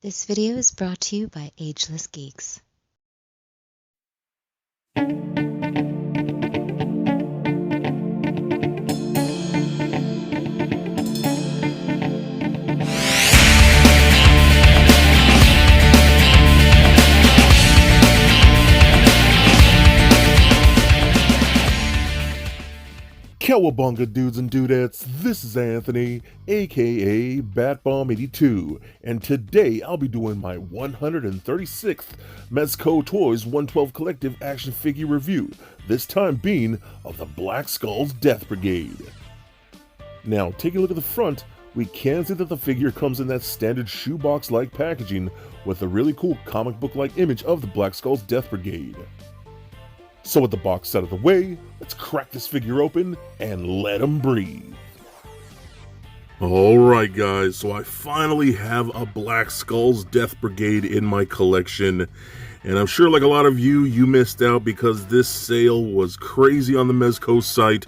This video is brought to you by Ageless Geeks. Cowabunga dudes and dudettes, this is Anthony, aka Batbomb82, and today I'll be doing my 136th Mezco Toyz 112 Collective action figure review, this time being of the Black Skull's Death Brigade. Now, taking a look at the front, we can see that the figure comes in that standard shoebox-like packaging with a really cool comic book-like image of the Black Skull's Death Brigade. So with the box out of the way, let's crack this figure open and let him breathe. Alright guys, so I finally have a Black Skull's Death Brigade in my collection. And I'm sure like a lot of you missed out because this sale was crazy on the Mezco site.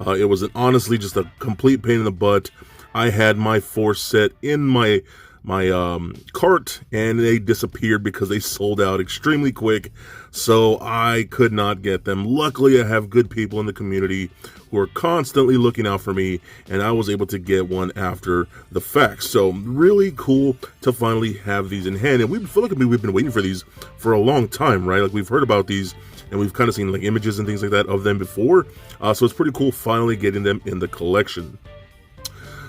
It was honestly just a complete pain in the butt. I had my 4 set in my cart and they disappeared because they sold out extremely quick, so I could not get them. Luckily, I have good people in the community who are constantly looking out for me, and I was able to get one after the fact. So really cool to finally have these in hand, and we feel like we've been waiting for these for a long time, right? Like we've heard about these and we've kind of seen like images and things like that of them before, so it's pretty cool finally getting them in the collection.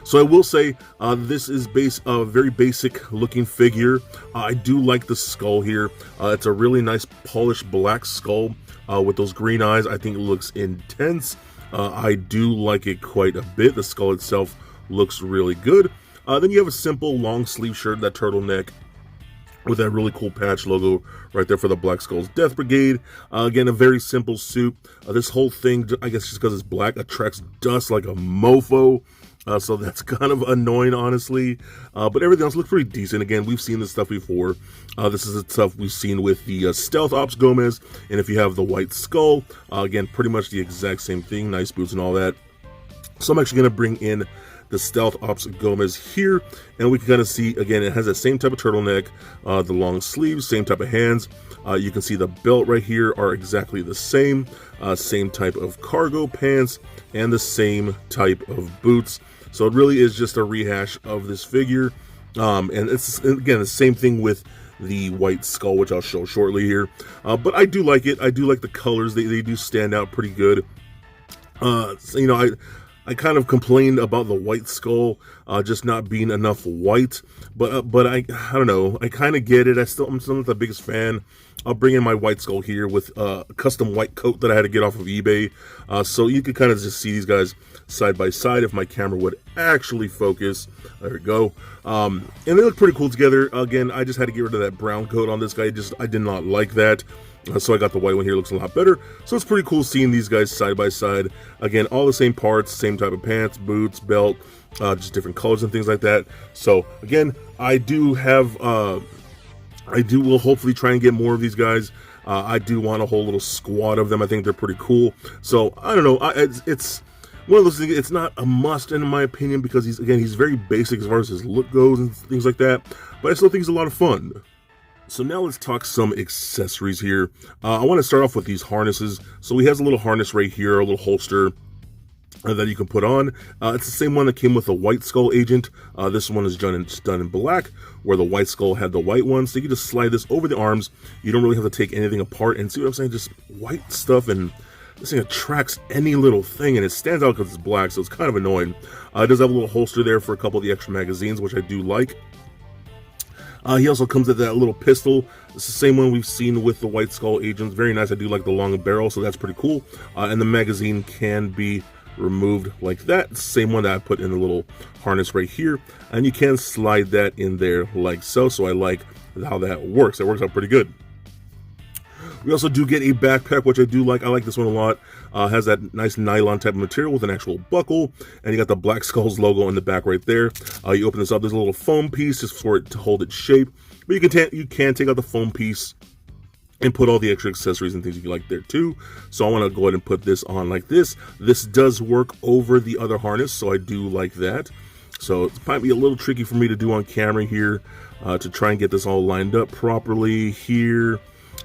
So I will say, this is a very basic looking figure. I do like the skull here. It's a really nice polished black skull with those green eyes. I think it looks intense. I do like it quite a bit. The skull itself looks really good. Then you have a simple long sleeve shirt, that turtleneck, with that really cool patch logo right there for the Black Skull's Death Brigade. Again, a very simple suit. This whole thing, I guess just because it's black, attracts dust like a mofo. So that's kind of annoying, honestly. But everything else looks pretty decent. Again, we've seen this stuff before. This is the stuff we've seen with the Stealth Ops Gomez. And if you have the White Skull, again, pretty much the exact same thing. Nice boots and all that. So I'm actually going to bring in the Stealth Ops Gomez here. And we can kind of see, again, it has that same type of turtleneck, the long sleeves, same type of hands. You can see the belt right here are exactly the same. Same type of cargo pants and the same type of boots. So it really is just a rehash of this figure. And it's, again, the same thing with the White Skull, which I'll show shortly here. But I do like it. I do like the colors. They do stand out pretty good. So, you know, I kind of complained about the White Skull just not being enough white, but I don't know. I kind of get it. I'm still not the biggest fan. I'll bring in my White Skull here with a custom white coat that I had to get off of eBay. So you could kind of just see these guys side by side if my camera would actually focus. There we go. And they look pretty cool together. Again, I just had to get rid of that brown coat on this guy. I did not like that. So I got the white one here, looks a lot better. So it's pretty cool seeing these guys side by side. Again, all the same parts, same type of pants, boots, belt, just different colors and things like that. So again, I will hopefully try and get more of these guys. I do want a whole little squad of them. I think they're pretty cool. So I don't know. It's one of those things. It's not a must in my opinion because he's very basic as far as his look goes and things like that. But I still think he's a lot of fun. So now let's talk some accessories here. I want to start off with these harnesses. So he has a little harness right here, a little holster that you can put on. It's the same one that came with the White Skull agent. This one is done in black, where the White Skull had the white one. So you can just slide this over the arms. You don't really have to take anything apart. And see what I'm saying? Just white stuff, and this thing attracts any little thing, and it stands out because it's black, so it's kind of annoying. It does have a little holster there for a couple of the extra magazines, which I do like. He also comes with that little pistol. It's the same one we've seen with the White Skull agents. Very nice. I do like the long barrel, so that's pretty cool. And the magazine can be removed like that. It's the same one that I put in the little harness right here. And you can slide that in there like so. So I like how that works. It works out pretty good. We also do get a backpack, which I do like. I like this one a lot. Has that nice nylon type of material with an actual buckle, and you got the Black Skull's logo in the back right there. You open this up, there's a little foam piece just for it to hold its shape, but you can take out the foam piece and put all the extra accessories and things you like there too. So I want to go ahead and put this on like this. This does work over the other harness, so I do like that. So it might be a little tricky for me to do on camera here, to try and get this all lined up properly here,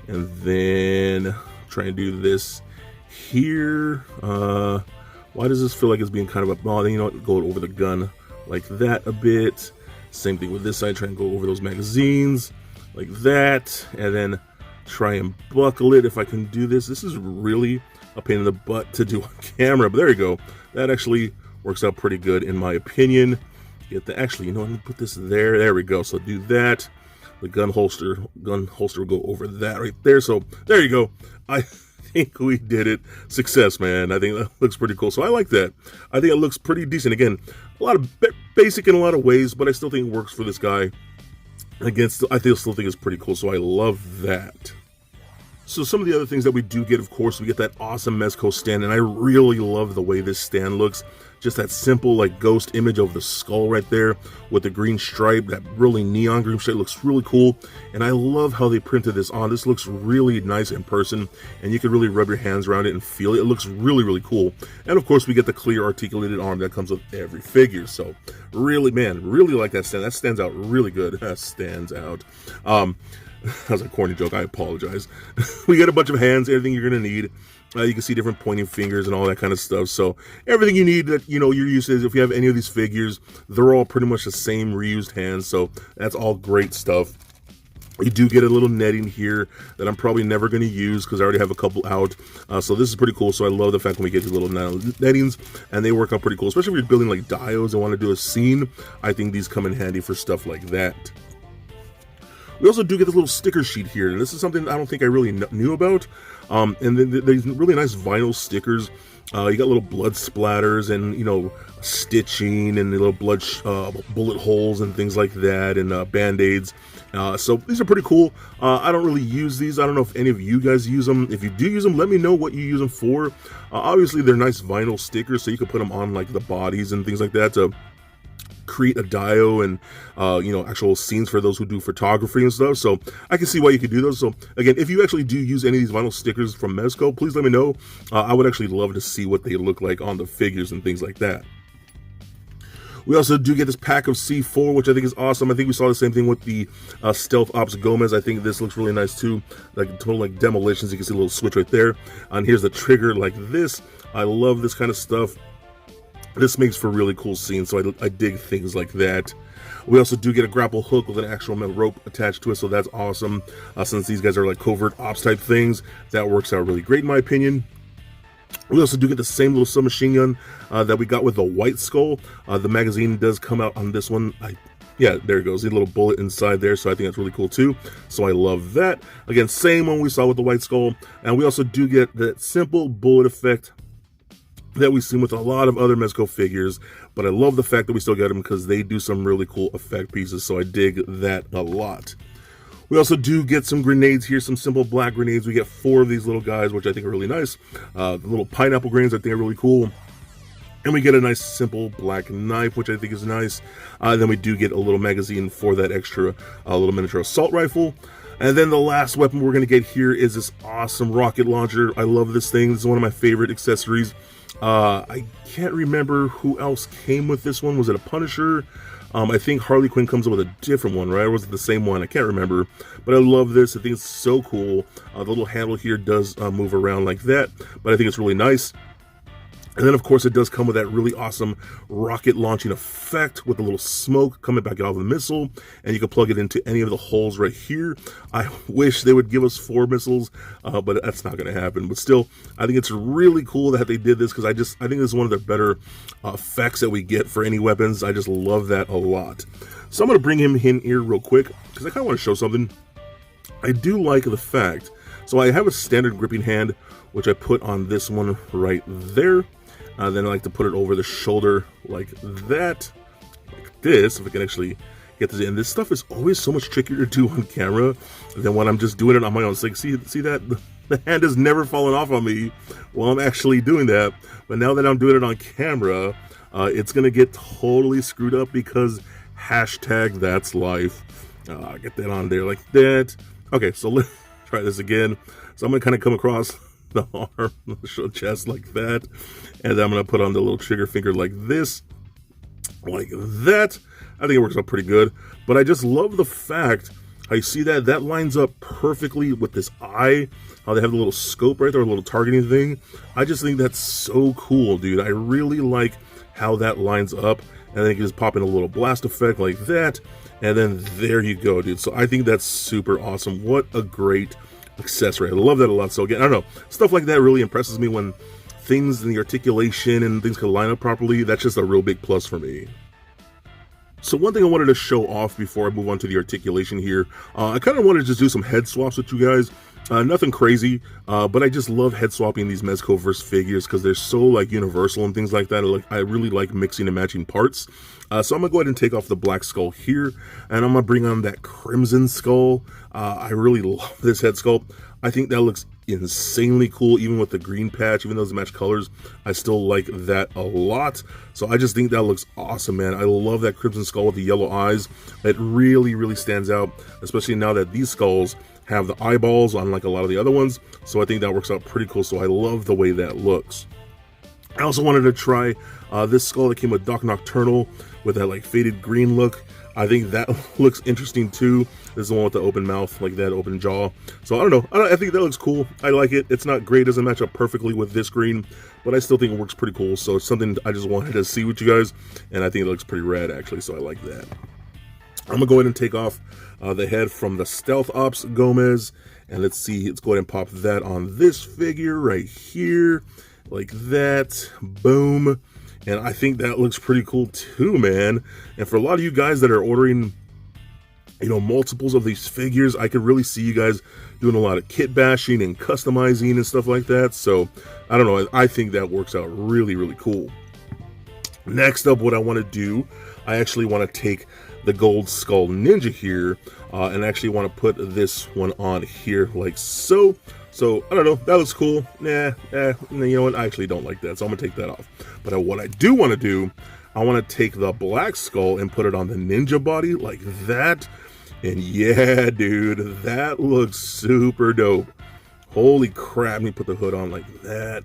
and then try and do this here. Why does this feel like it's being kind of a, oh, you know what, go over the gun like that a bit. Same thing with this side, try and go over those magazines like that, and then try and buckle it if I can do this. This is really a pain in the butt to do on camera, but there you go. That actually works out pretty good in my opinion. Get the, actually, you know, I'm gonna put this there. There we go. So do that. The gun holster will go over that right there. So there you go. I think we did it. Success, man. I think that looks pretty cool. So I like that. I think it looks pretty decent. Again, a lot of basic in a lot of ways, but I still think it works for this guy. Again, still think it's pretty cool. So I love that. So some of the other things that we do get, of course, we get that awesome Mezco stand, and I really love the way this stand looks. Just that simple, like, ghost image of the skull right there with the green stripe, that really neon green stripe looks really cool. And I love how they printed this on. This looks really nice in person, and you can really rub your hands around it and feel it. It looks really, really cool. And of course, we get the clear articulated arm that comes with every figure. So really, man, really like that stand. That stands out really good. That stands out. That was a corny joke, I apologize. We get a bunch of hands, everything you're going to need. You can see different pointing fingers and all that kind of stuff. So everything you need that, you know, you're used to, if you have any of these figures, they're all pretty much the same reused hands. So that's all great stuff. You do get a little netting here that I'm probably never going to use because I already have a couple out. So this is pretty cool. So I love the fact when we get these little nettings, and they work out pretty cool. Especially if you're building like diodes and want to do a scene. I think these come in handy for stuff like that. We also do get this little sticker sheet here, and this is something I don't think I really knew about. And then there's really nice vinyl stickers. You got little blood splatters and, you know, stitching and little blood bullet holes and things like that, and band-aids. So these are pretty cool. I don't really use these. I don't know if any of you guys use them. If you do use them, let me know what you use them for. Obviously, they're nice vinyl stickers, so you can put them on like the bodies and things like that to create a dio and you know, actual scenes for those who do photography and stuff. So I can see why you could do those. So again, if you actually do use any of these vinyl stickers from Mezco, please let me know. I would actually love to see what they look like on the figures and things like that. We also do get this pack of C4, which I think is awesome. I think we saw the same thing with the Stealth Ops Gomez. I think this looks really nice too, like total like demolitions. You can see a little switch right there, and here's the trigger like this. I love this kind of stuff. This makes for really cool scenes, so I dig things like that. We also do get a grapple hook with an actual metal rope attached to it, so that's awesome. Since these guys are like covert ops type things, that works out really great in my opinion. We also do get the same little submachine gun that we got with the White Skull. The magazine does come out on this one. Yeah, there it goes. The little bullet inside there, so I think that's really cool too. So I love that. Again, same one we saw with the White Skull. And we also do get that simple bullet effect that we've seen with a lot of other Mezco figures, but I love the fact that we still get them because they do some really cool effect pieces, so I dig that a lot. We also do get some grenades here, some simple black grenades. We get 4 of these little guys, which I think are really nice. The little pineapple grenades I think are really cool. And we get a nice simple black knife, which I think is nice. Then we do get a little magazine for that extra little miniature assault rifle. And then the last weapon we're going to get here is this awesome rocket launcher. I love this thing. This is one of my favorite accessories. I can't remember who else came with this one. Was it a Punisher? I think Harley Quinn comes up with a different one, right? Or was it the same one? I can't remember. But I love this. I think it's so cool. The little handle here does move around like that, but I think it's really nice. And then, of course, it does come with that really awesome rocket launching effect with a little smoke coming back out of the missile. And you can plug it into any of the holes right here. I wish they would give us 4 missiles, but that's not going to happen. But still, I think it's really cool that they did this because I think this is one of the better effects that we get for any weapons. I just love that a lot. So I'm going to bring him in here real quick because I kind of want to show something. I do like the fact, so I have a standard gripping hand, which I put on this one right there. Then I like to put it over the shoulder like that, like this, if I can actually get this in. This stuff is always so much trickier to do on camera than when I'm just doing it on my own. It's like, see that? The hand has never fallen off on me while I'm actually doing that. But now that I'm doing it on camera, it's going to get totally screwed up because hashtag that's life. Get that on there like that. Okay, so let's try this again. So I'm going to kind of come across the arm, the chest like that, and then I'm going to put on the little trigger finger like this, like that. I think it works out pretty good, but I just love the fact how you see that lines up perfectly with this eye, how they have the little scope right there, a little targeting thing. I just think that's so cool, dude. I really like how that lines up, and then you can just pop in a little blast effect like that, and then there you go, dude. So I think that's super awesome. What a great accessory. I love that a lot. So again, I don't know, stuff like that really impresses me when things in the articulation and things can line up properly. That's just a real big plus for me. So one thing I wanted to show off before I move on to the articulation here, I kind of wanted to just do some head swaps with you guys. Nothing crazy, but I just love head swapping these Mezcoverse figures because they're so like universal and things like that. I really like mixing and matching parts. So I'm gonna go ahead and take off the black skull here, and I'm gonna bring on that crimson skull. I really love this head sculpt. I think that looks insanely cool, even with the green patch, even though it's match colors. I still like that a lot. So I just think that looks awesome, man. I love that crimson skull with the yellow eyes. It really, really stands out, especially now that these skulls have the eyeballs unlike a lot of the other ones. So I think that works out pretty cool. So I love the way that looks. I also wanted to try this skull that came with Doc Nocturnal with that like faded green look. I think that looks interesting too. This is the one with the open mouth, like that open jaw. So I don't know. I think that looks cool. I like it. It's not great. It doesn't match up perfectly with this green, but I still think it works pretty cool. So it's something I just wanted to see with you guys, and I think it looks pretty rad actually. So I like that. I'm gonna go ahead and take off the head from the Stealth Ops Gomez, and let's see. Let's go ahead and pop that on this figure right here, like that. Boom. And I think that looks pretty cool too, man. And for a lot of you guys that are ordering, you know, multiples of these figures, I could really see you guys doing a lot of kit bashing and customizing and stuff like that. So I don't know, I think that works out really, really cool. Next up, what I want to do, I actually want to take the Gold Skull Ninja here and actually want to put this one on here like so. So I don't know, that looks cool. You know what, I actually don't like that, so I'm gonna take that off. But what I do want to do, I want to take the black skull and put it on the ninja body like that. And yeah, dude, that looks super dope. Holy crap, let me put the hood on like that.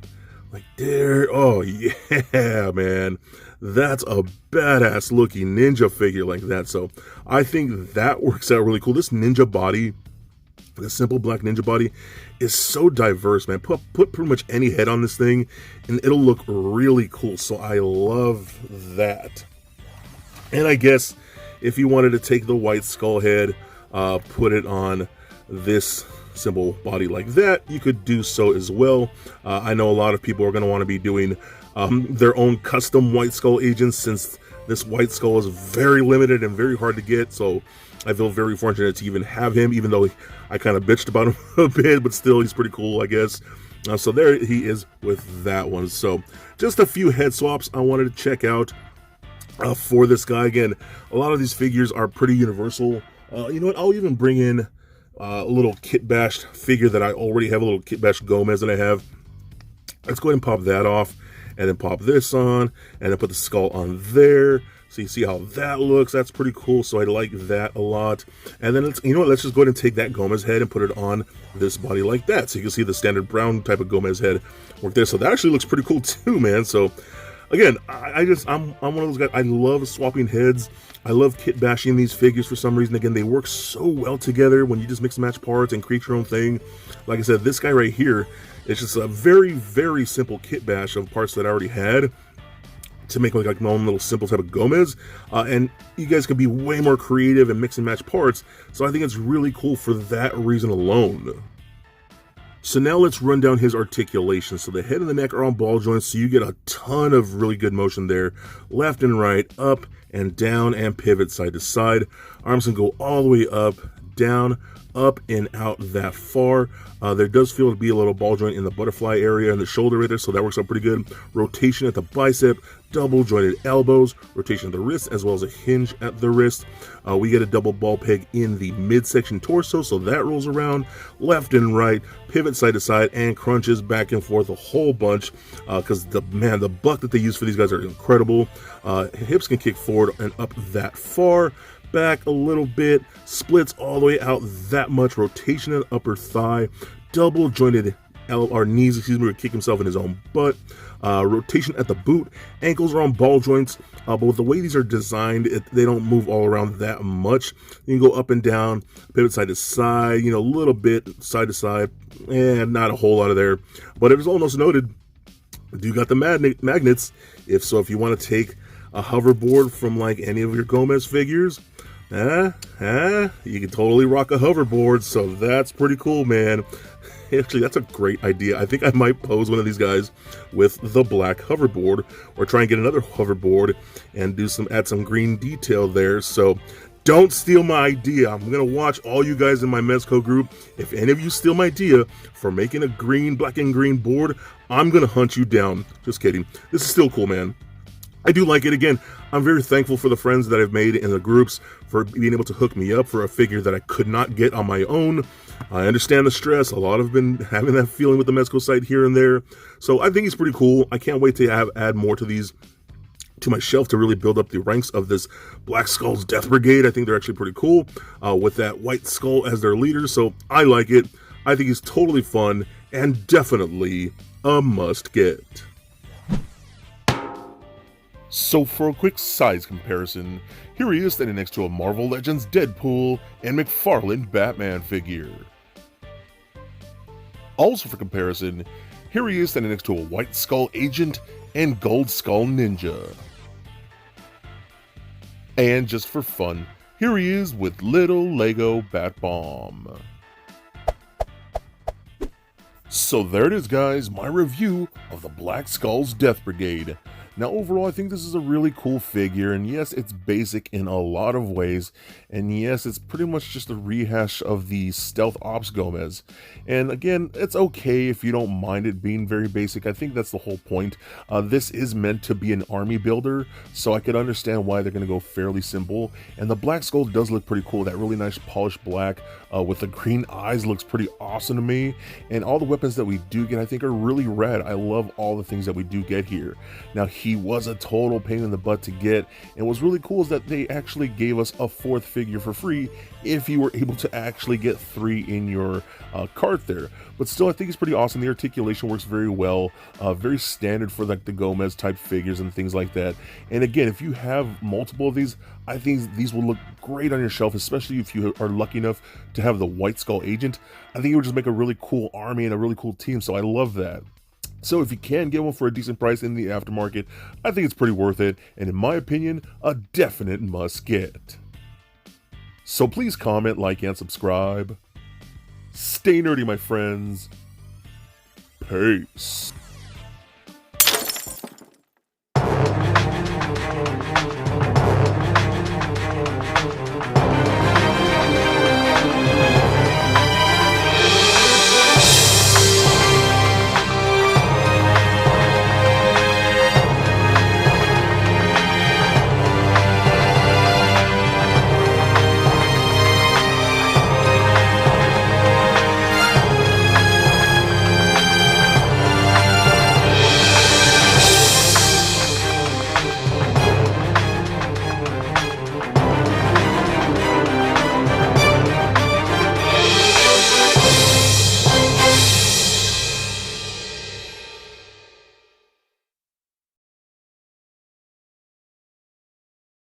Like there, oh yeah, man. That's a badass looking ninja figure like that. So I think that works out really cool. This ninja body, the simple black ninja body, is so diverse, man. Put pretty much any head on this thing and it'll look really cool. So I love that. And I guess if you wanted to take the white skull head, put it on this simple body like that, you could do so as well. I know a lot of people are going to want to be doing their own custom white skull agents, since this white skull is very limited and very hard to get. So I feel very fortunate to even have him, even though I kind of bitched about him a bit, but still he's pretty cool, I guess. So there he is with that one. So just a few head swaps I wanted to check out for this guy. Again, a lot of these figures are pretty universal. You know what, I'll even bring in a little kit bashed figure that I already have, a little kit bashed Gomez that I have. Let's go ahead and pop that off, and then pop this on, and then put the skull on there. So you see how that looks. That's pretty cool. So I like that a lot. And then let's just go ahead and take that Gomez head and put it on this body like that. So you can see the standard brown type of Gomez head work there. So that actually looks pretty cool too, man. So again, I'm one of those guys. I love swapping heads. I love kit bashing these figures for some reason. Again, they work so well together when you just mix and match parts and create your own thing. Like I said, this guy right here, it's just a very, very simple kit bash of parts that I already had to make like my own little simple type of Gomez. And you guys can be way more creative and mix and match parts. So I think it's really cool for that reason alone. So now let's run down his articulation. So the head and the neck are on ball joints, so you get a ton of really good motion there. Left and right, up and down, and pivot side to side. Arms can go all the way up, down, up, and out that far. There does feel to be a little ball joint in the butterfly area and the shoulder right there, so that works out pretty good. Rotation at the bicep, double jointed elbows, rotation at the wrist, as well as a hinge at the wrist. We get a double ball peg in the midsection torso, so that rolls around left and right, pivot side to side, and crunches back and forth a whole bunch. Because the buck that they use for these guys are incredible. Hips can kick forward and up that far, back a little bit, splits all the way out that much, rotation at upper thigh, double jointed knees, excuse me, would kick himself in his own butt. Rotation at the boot, ankles are on ball joints, but with the way these are designed, they don't move all around that much. You can go up and down, pivot side to side, a little bit side to side, and not a whole lot of there. But it was almost noted, do got the magnets. If you want to take a hoverboard from like any of your Gomez figures, you can totally rock a hoverboard. So that's pretty cool, man. Actually, that's a great idea. I think I might pose one of these guys with the black hoverboard, or try and get another hoverboard and add some green detail there. So don't steal my idea. I'm gonna watch all you guys in my Mezco group. If any of you steal my idea for making a black and green board, I'm gonna hunt you down. Just kidding. This is still cool, man. I do like it. Again, I'm very thankful for the friends that I've made in the groups for being able to hook me up for a figure that I could not get on my own. I understand the stress. A lot have been having that feeling with the Mezco site here and there. So I think it's pretty cool. I can't wait to add more to these to my shelf to really build up the ranks of this Black Skull's Death Brigade. I think they're actually pretty cool with that White Skull as their leader. So I like it. I think it's totally fun and definitely a must get. So for a quick size comparison, here he is standing next to a Marvel Legends Deadpool and McFarlane Batman figure. Also for comparison, here he is standing next to a White Skull Agent and Gold Skull Ninja. And just for fun, here he is with little Lego Bat Bomb. So there it is, guys, my review of the Black Skull's Death Brigade. Now overall, I think this is a really cool figure, and yes, it's basic in a lot of ways, and yes, it's pretty much just a rehash of the Stealth Ops Gomez. And again, it's okay if you don't mind it being very basic. I think that's the whole point. This is meant to be an army builder, so I could understand why they're going to go fairly simple. And the Black Skull does look pretty cool. That really nice polished black with the green eyes looks pretty awesome to me. And all the weapons that we do get, I think, are really rad. I love all the things that we do get here. Now, he was a total pain in the butt to get, and what's really cool is that they actually gave us a fourth figure for free if you were able to actually get 3 in your cart there. But still, I think it's pretty awesome. The articulation works very well, very standard for like the Gomez type figures and things like that. And again, if you have multiple of these, I think these will look great on your shelf, especially if you are lucky enough to have the White Skull Agent. I think it would just make a really cool army and a really cool team, so I love that. So if you can get one for a decent price in the aftermarket, I think it's pretty worth it, and in my opinion, a definite must get. So please comment, like, and subscribe. Stay nerdy, my friends. Peace.